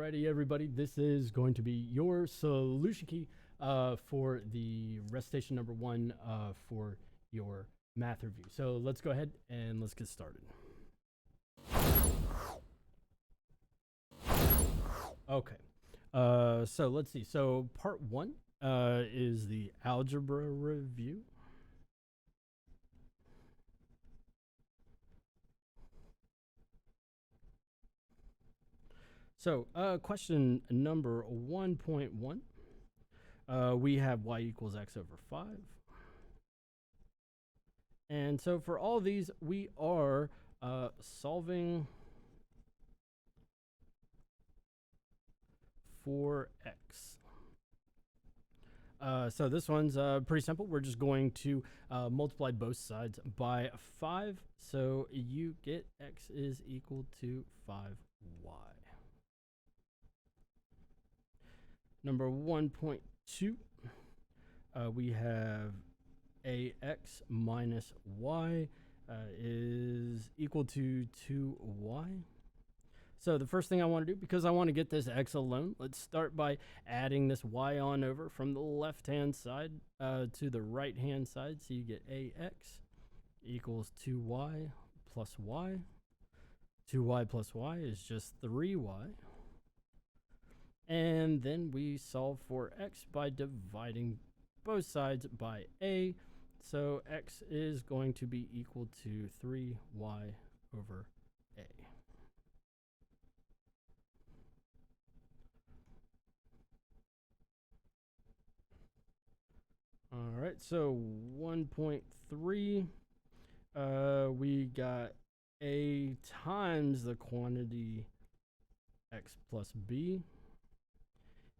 Alrighty, everybody, this is going to be your solution key for the recitation number 1 for your math review. So let's go ahead and let's get started. Okay, so let's see. So part 1 is the algebra review. So question number 1.1, we have y equals x over 5. And so for all these, we are solving for x. So this one's pretty simple. We're just going to multiply both sides by 5. So you get x is equal to 5y. Number 1.2, we have ax minus y is equal to 2y. So the first thing I want to do, because I want to get this x alone, let's start by adding this y on over from the left-hand side to the right-hand side. So you get ax equals 2y plus y. 2y plus y is just 3y. And then we solve for x by dividing both sides by a. So x is going to be equal to 3y over a. All right, so 1.3, we got a times the quantity x plus b.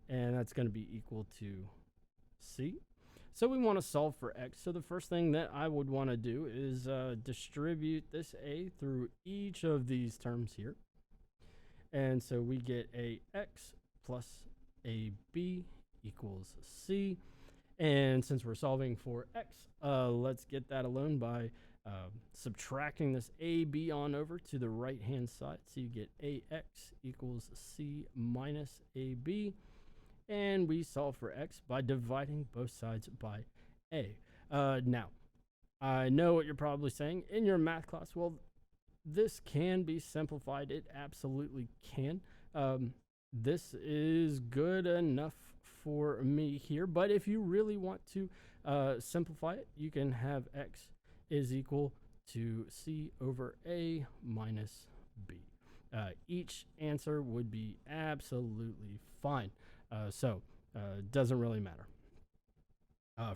And that's going to be equal to c. So we want to solve for x. So the first thing that I would want to do is distribute this a through each of these terms here. And so we get ax plus ab equals c. And since we're solving for x, let's get that alone by subtracting this ab on over to the right-hand side. So you get ax equals c minus ab. And we solve for x by dividing both sides by a. Now, I know what you're probably saying in your math class. Well, this can be simplified. It absolutely can. This is good enough for me here. But if you really want to simplify it, you can have x is equal to c over a minus b. Each answer would be absolutely fine. So it doesn't really matter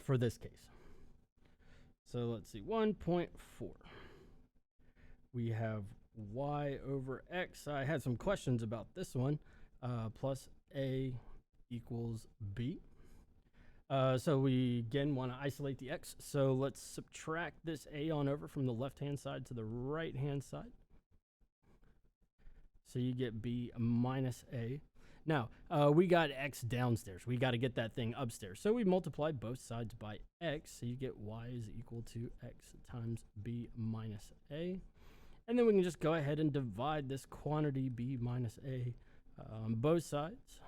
for this case. So let's see, 1.4. We have y over x. I had some questions about this one. Plus a equals b. So we again want to isolate the x. So let's subtract this a on over from the left-hand side to the right-hand side. So you get b minus a. Now, we got x downstairs. We got to get that thing upstairs. So we multiply both sides by x. So you get y is equal to x times b minus a. And then we can just go ahead and divide this quantity b minus a on both sides.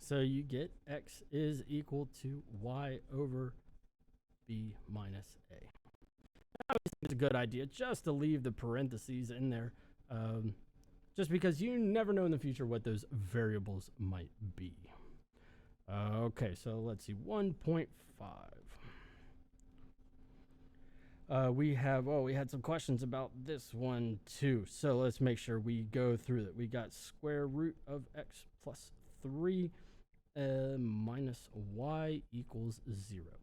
So you get x is equal to y over b minus a. I think it's a good idea just to leave the parentheses in there. Just because you never know in the future what those variables might be. Okay, so let's see, 1.5. We had some questions about this one too. So let's make sure we go through that. We got square root of x plus 3 minus y equals 0.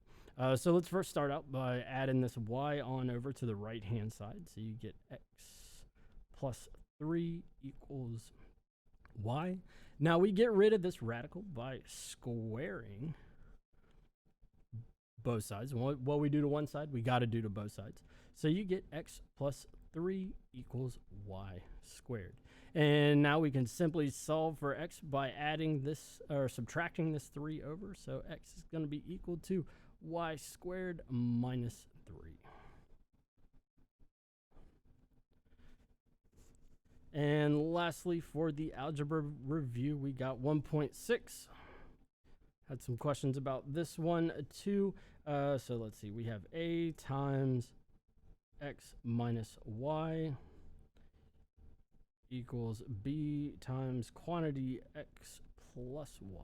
So let's first start out by adding this y on over to the right-hand side. So you get x plus 3 equals y. Now we get rid of this radical by squaring both sides. What we do to one side, we got to do to both sides. So you get x plus 3 equals y squared. And now we can simply solve for x by adding this or subtracting this 3 over. So x is going to be equal to y squared minus 3. And lastly, for the algebra review, we got 1.6. Had some questions about this one too. So let's see. We have a times x minus y equals b times quantity x plus y.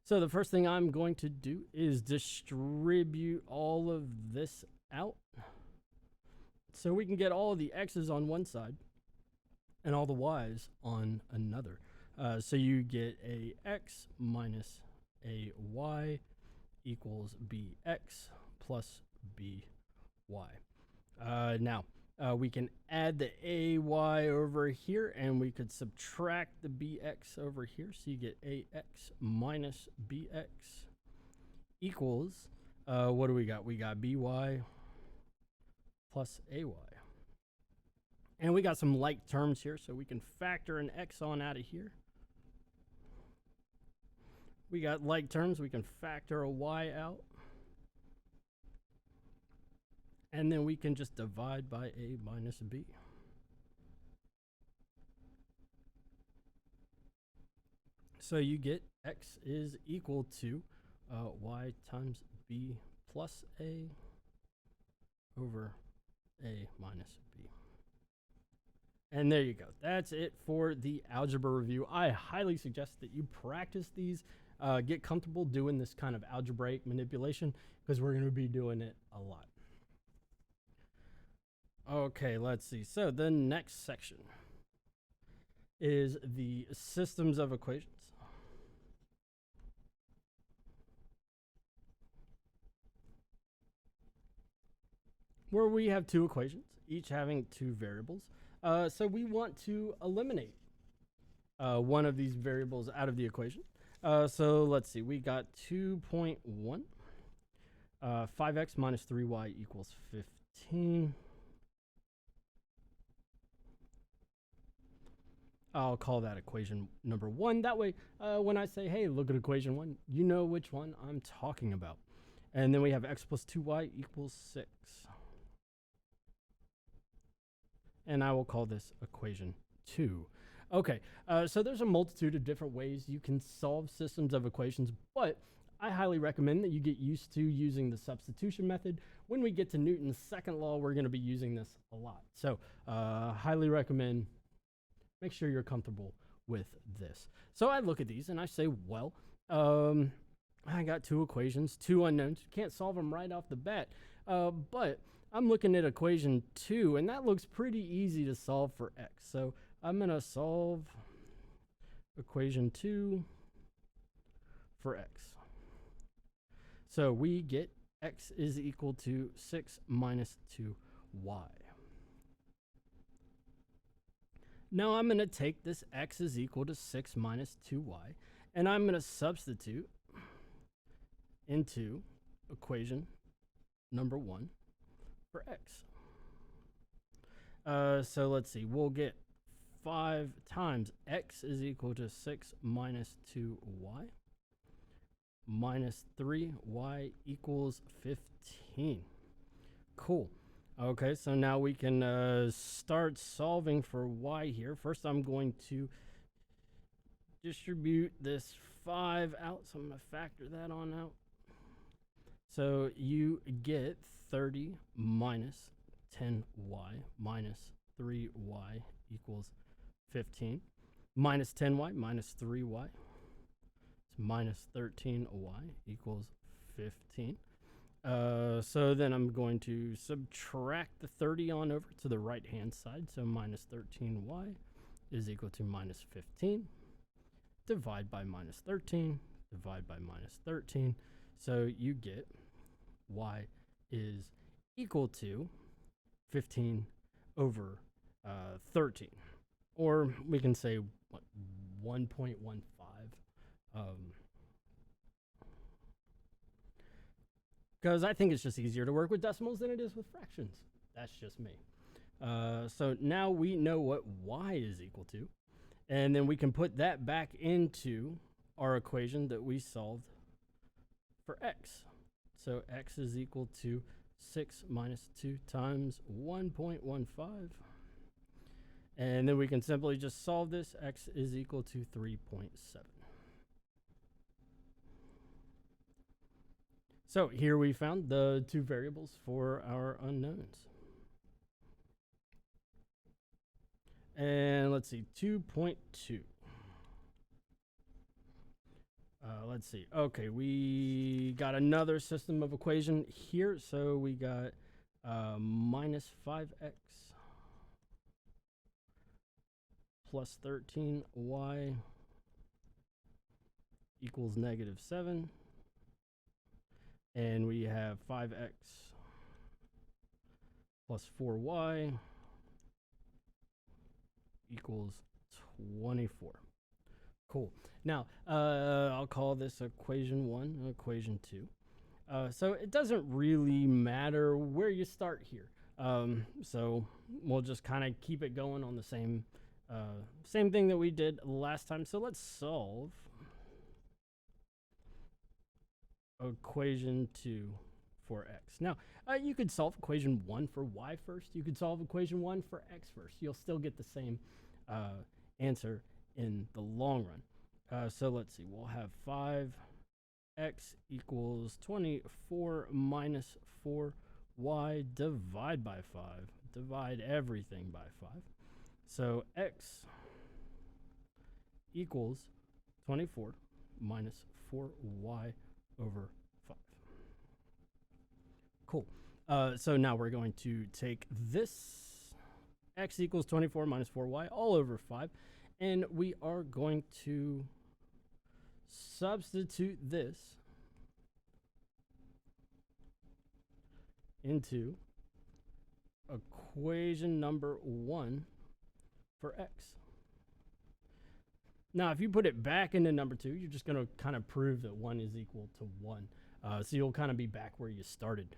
So the first thing I'm going to do is distribute all of this out so we can get all of the x's on one side and all the y's on another. So you get a x minus a y equals bx plus by. Now, we can add the ay over here, and we could subtract the bx over here. So you get ax minus bx equals, what do we got? We got by plus ay. And we got some like terms here, so we can factor an x on out of here. We got like terms, we can factor a y out. And then we can just divide by a minus b. So you get x is equal to y times b plus a over a minus b. And there you go. That's it for the algebra review. I highly suggest that you practice these, get comfortable doing this kind of algebraic manipulation, because we're going to be doing it a lot. Okay, let's see. So the next section is the systems of equations. Where we have two equations, each having two variables. So we want to eliminate one of these variables out of the equation. So let's see, we got 2.1. 5x minus 3y equals 15. I'll call that equation number 1. That way, when I say, hey, look at equation 1, you know which one I'm talking about. And then we have x plus 2y equals 6. And I will call this equation 2. Okay, so there's a multitude of different ways you can solve systems of equations, but I highly recommend that you get used to using the substitution method. When we get to Newton's second law, we're going to be using this a lot. So highly recommend. Make sure you're comfortable with this. So I look at these and I say, well, I got two equations, two unknowns. Can't solve them right off the bat. But I'm looking at equation 2, and that looks pretty easy to solve for x. So I'm going to solve equation 2 for x. So we get x is equal to 6 minus 2y. Now I'm going to take this x is equal to 6 minus 2y, and I'm going to substitute into equation number 1 for x. So let's see, we'll get 5 times x is equal to 6 minus 2y minus 3y equals 15. Cool. Okay, so now we can start solving for y here. First, I'm going to distribute this 5 out, so I'm going to factor that on out. So you get 30 minus 10y minus 3y equals 15. Minus 10y minus 3y. It's minus 13y equals 15. So then I'm going to subtract the 30 on over to the right-hand side. So minus 13y is equal to minus 15. Divide by minus 13. Divide by minus 13. So you get y is equal to 15 over 13. Or we can say what, 1.15. Because I think it's just easier to work with decimals than it is with fractions. That's just me. So now we know what y is equal to. And then we can put that back into our equation that we solved for x. So x is equal to 6 minus 2 times 1.15. And then we can simply just solve this. X is equal to 3.7. So here we found the two variables for our unknowns. And let's see, 2.2. Let's see. Okay, we got another system of equation here. So we got minus 5x plus 13y equals negative 7. And we have 5x plus 4y equals 24. Cool. Now, I'll call this equation 1, equation 2. So it doesn't really matter where you start here. So we'll just kind of keep it going on the same thing that we did last time. So let's solve equation 2 for x. Now, you could solve equation 1 for y first. You could solve equation 1 for x first. You'll still get the same answer in the long run. So let's see. We'll have 5x equals 24 minus 4y divide by 5. Divide everything by 5. So x equals 24 minus 4y over 5. Cool. So now we're going to take this x equals 24 minus 4y all over 5, and we are going to substitute this into equation number 1 for x. Now, if you put it back into number 2, you're just going to kind of prove that 1 is equal to 1. So you'll kind of be back where you started.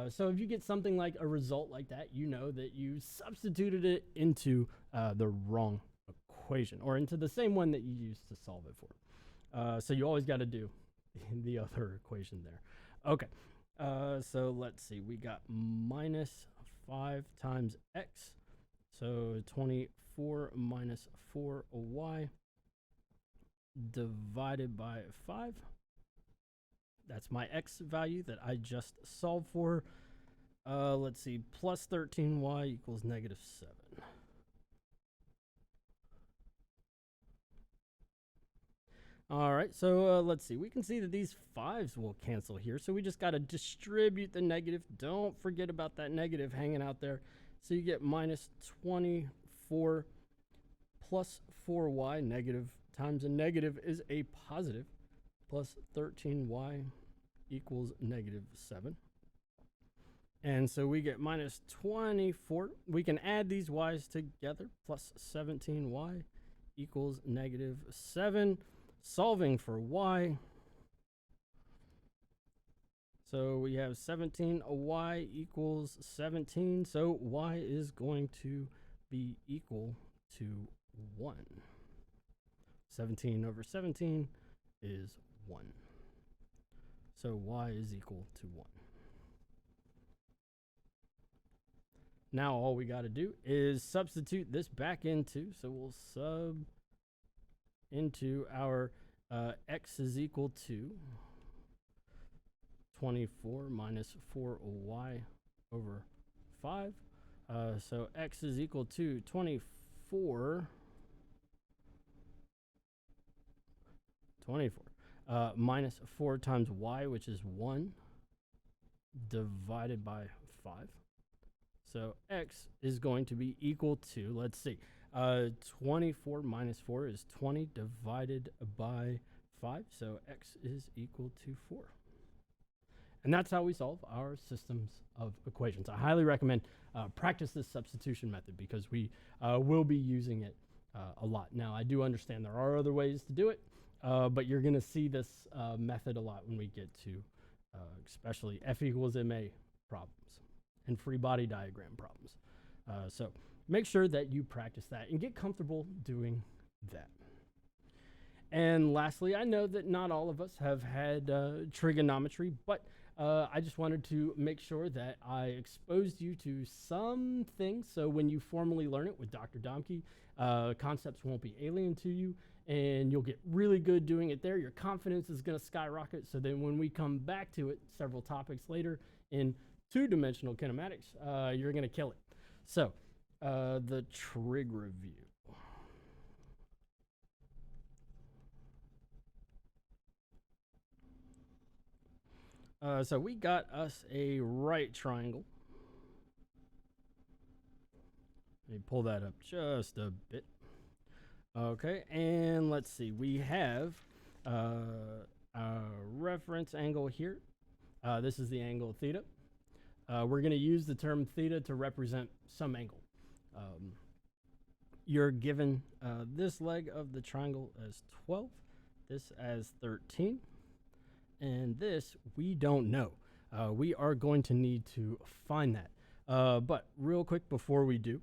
So if you get something like a result like that, you know that you substituted it into the wrong equation, or into the same one that you used to solve it for. So you always got to do the other equation there. Okay, so let's see. We got minus 5 times x. So 24 minus 4y divided by 5. That's my x value that I just solved for. Let's see, plus 13y equals negative 7. All right, so let's see. We can see that these 5s will cancel here, so we just got to distribute the negative. Don't forget about that negative hanging out there. So you get minus 24 plus 4y, negative times a negative is a positive, plus 13y equals negative 7. And so we get minus 24. We can add these y's together, plus 17y equals negative 7. Solving for y. So we have 17y equals 17. So y is going to be equal to 1. 17 over 17 is 1. So y is equal to 1. Now all we got to do is substitute this back into, so we'll sub into our x is equal to 24 minus 4y over 5. So x is equal to 24 minus 4 times y, which is 1, divided by 5. So x is going to be equal to, let's see, 24 minus 4 is 20 divided by 5. So x is equal to 4. And that's how we solve our systems of equations. I highly recommend practice this substitution method because we will be using it a lot. Now, I do understand there are other ways to do it, but you're going to see this method a lot when we get to especially F equals MA problems and free body diagram problems. So make sure that you practice that and get comfortable doing that. And lastly, I know that not all of us have had trigonometry, but I just wanted to make sure that I exposed you to some things, so when you formally learn it with Dr. Domke, concepts won't be alien to you, and you'll get really good doing it there. Your confidence is going to skyrocket, so then when we come back to it several topics later in two-dimensional kinematics, you're going to kill it. So, the trig review. So we got us a right triangle. Let me pull that up just a bit. Okay, and let's see. We have a reference angle here. This is the angle theta. We're going to use the term theta to represent some angle. You're given this leg of the triangle as 12, this as 13, and this we don't know. We are going to need to find that. But real quick before we do,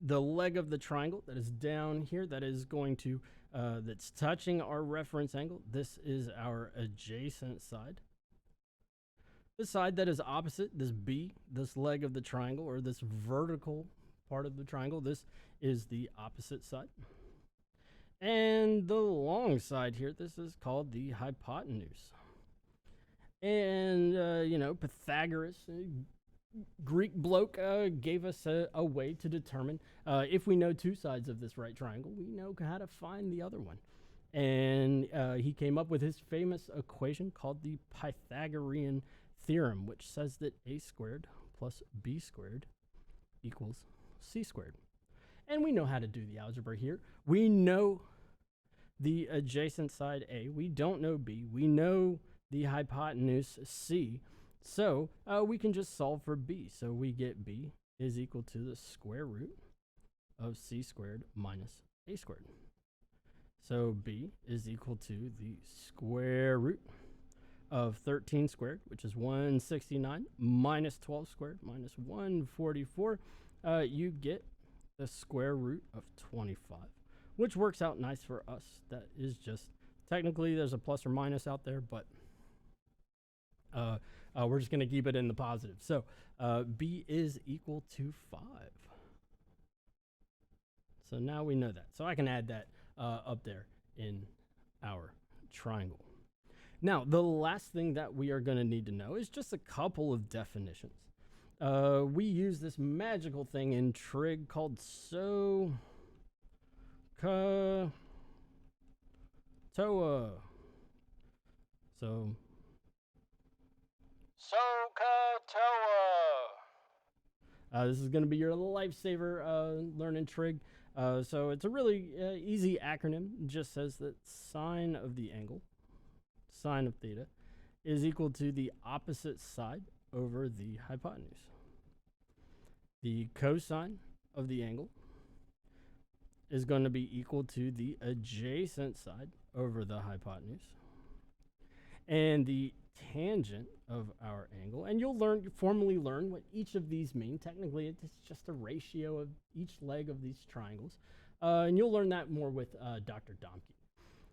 the leg of the triangle that is down here, that is going to, that's touching our reference angle, this is our adjacent side. The side that is opposite, this B, this leg of the triangle, or this vertical part of the triangle, this is the opposite side. And the long side here, this is called the hypotenuse. And, Pythagoras, Greek bloke, gave us a way to determine if we know two sides of this right triangle, we know how to find the other one. And he came up with his famous equation called the Pythagorean theorem, which says that a squared plus b squared equals c squared. And we know how to do the algebra here. We know the adjacent side A. We don't know B. We know the hypotenuse C. So we can just solve for B. So we get B is equal to the square root of c squared minus a squared. So B is equal to the square root of 13 squared, which is 169, minus 12 squared, minus 144. You get the square root of 25, which works out nice for us. That is just, technically there's a plus or minus out there, but we're just going to keep it in the positive. So B is equal to 5. So now we know that. So I can add that up there in our triangle. Now, the last thing that we are going to need to know is just a couple of definitions. We use this magical thing in trig called SOHCAHTOA. So, SOHCAHTOA. This is going to be your lifesaver learning trig. So it's a really easy acronym. It just says that sine of the angle, sine of theta, is equal to the opposite side over the hypotenuse. The cosine of the angle is going to be equal to the adjacent side over the hypotenuse. And the tangent of our angle, and you'll formally learn what each of these mean. Technically, it's just a ratio of each leg of these triangles. And you'll learn that more with Dr. Domke.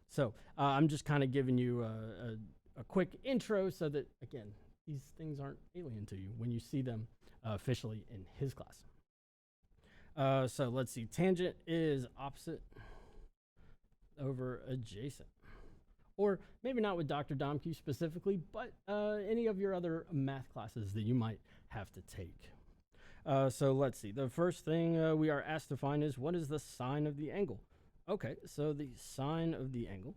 So I'm just kind of giving you a quick intro so that, again, these things aren't alien to you when you see them officially in his class. So let's see. Tangent is opposite over adjacent. Or maybe not with Dr. Domke specifically, but any of your other math classes that you might have to take. So let's see. The first thing we are asked to find is, what is the sine of the angle? Okay, so the sine of the angle,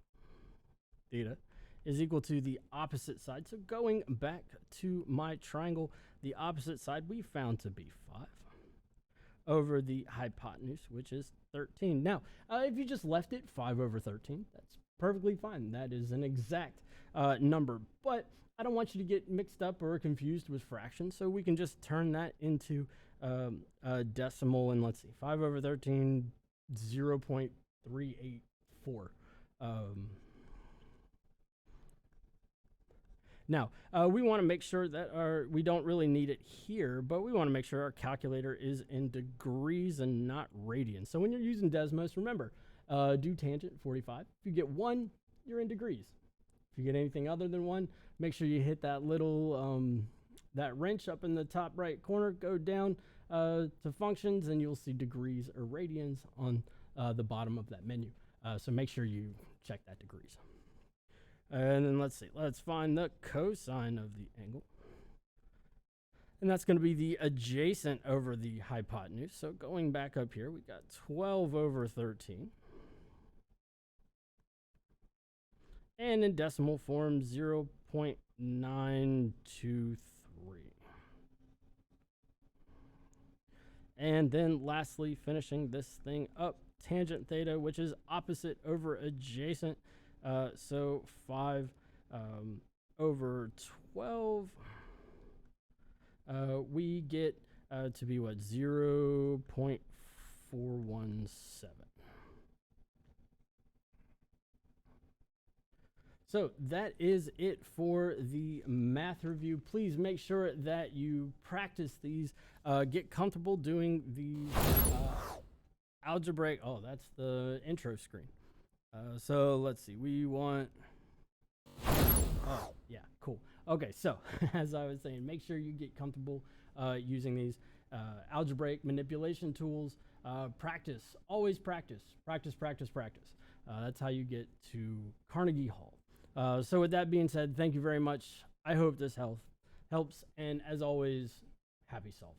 theta, is equal to the opposite side. So going back to my triangle, the opposite side we found to be 5 over the hypotenuse, which is 13. Now, if you just left it 5 over 13, that's perfectly fine. That is an exact number. But I don't want you to get mixed up or confused with fractions, so we can just turn that into a decimal. And let's see, 5 over 13, 0.384. Now, we want to make sure that we don't really need it here, but we want to make sure our calculator is in degrees and not radians. So when you're using Desmos, remember, do tangent 45. If you get 1, you're in degrees. If you get anything other than 1, make sure you hit that little that wrench up in the top right corner. Go down to functions, and you'll see degrees or radians on the bottom of that menu. So make sure you check that degrees. And then let's see. Let's find the cosine of the angle. And that's going to be the adjacent over the hypotenuse. So going back up here, we got 12 over 13. And in decimal form, 0.923. And then lastly, finishing this thing up, tangent theta, which is opposite over adjacent. So 5 over 12. We get to be what, 0.417. So that is it for the math review. Please make sure that you practice these, get comfortable doing the algebraic. Oh, that's the intro screen. So let's see, we want, oh yeah, cool. Okay, so as I was saying, make sure you get comfortable using these algebraic manipulation tools. Practice, always practice, practice, practice, practice. That's how you get to Carnegie Hall. So with that being said, thank you very much. I hope this helps, and as always, happy solving.